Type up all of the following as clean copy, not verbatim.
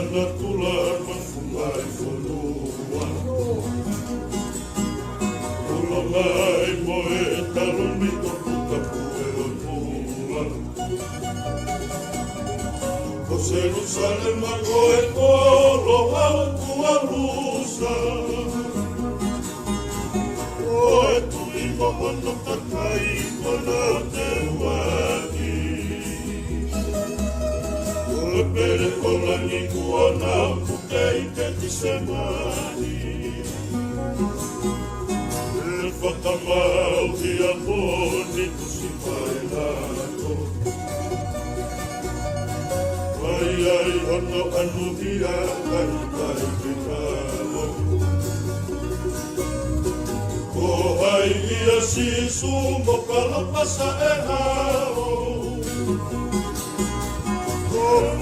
Anak tular mafulay folua Ulalay moe talon mito puta puero mula O Jerusalem magoe kolo au tua rusa O e tu imo hono takai kono te waki Pere kola ni kuana kukei te tisemani E whakamau ki a poni kusi pai lato Mai ai hono anu hia kai kai ki kamo Ko ai ia sisu mo kalapasa e hao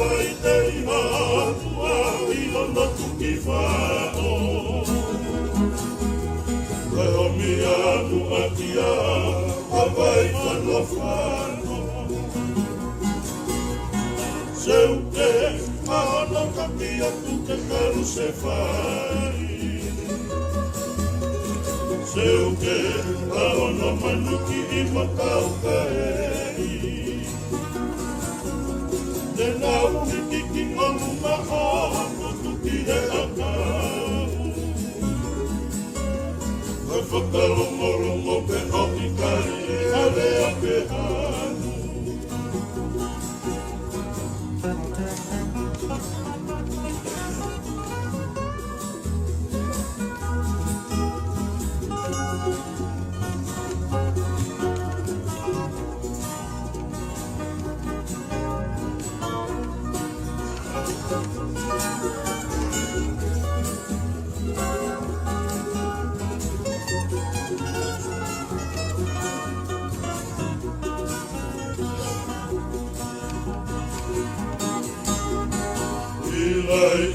Mai te imatua ilona tuki whao Leo mi anu atia Hawai whanua whano Seu te Mahano kapia tu te karu se whai Seu te Mahano manuki i makau kaei Te nau ni tiki ngonu maho Tuki he akau Koe whakarongorongo pe hoki kai Harea pe hanu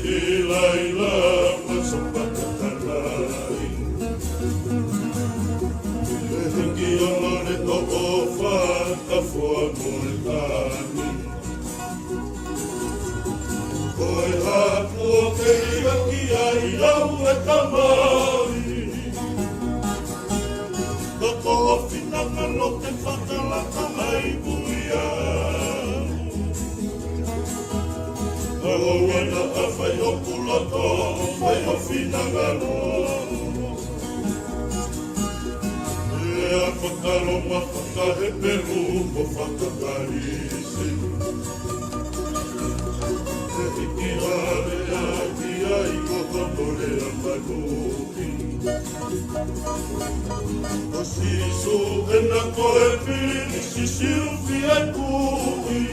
Ilai la masapaka tarai Hengi olore toko whaka fua moretani Koe haku o ke iwaki ai lau e tamari Toko howhinanga no te whakalaka ai buia Awana a whai o kulako, whai o whinanga no E a whakaro ma whakahe peru o whakakarisi E hiki hare a ki ai ko honore a manuki O sisu e na koe pili si silfi ai kui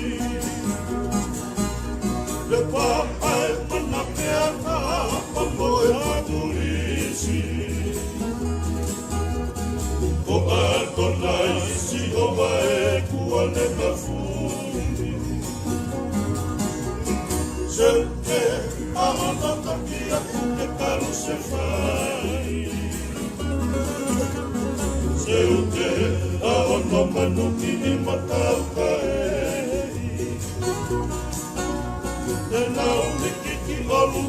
Le papai mana peana Pamoe maturisi O atona isi o vae Kuane na funi Seu te ahana takia Te karu se fai Seu te ahana manuki I matau kae Te nau me kiki alu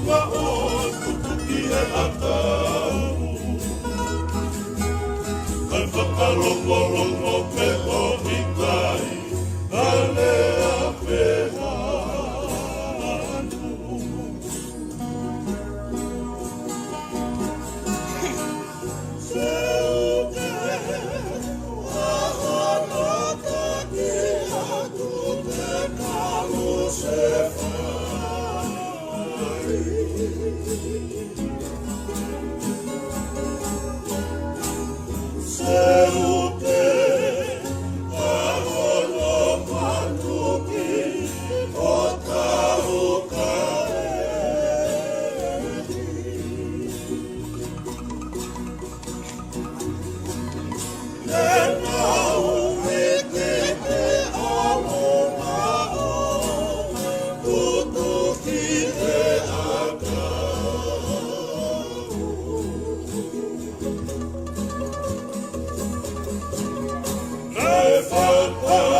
atau Al whakaloko pe o hikai Ale a whehanu Se uke ahana taki atu te kalu se whai Se uke ahana manuki o tau kaehi Ne nau ike te alona o tutuki te akau Nai whakau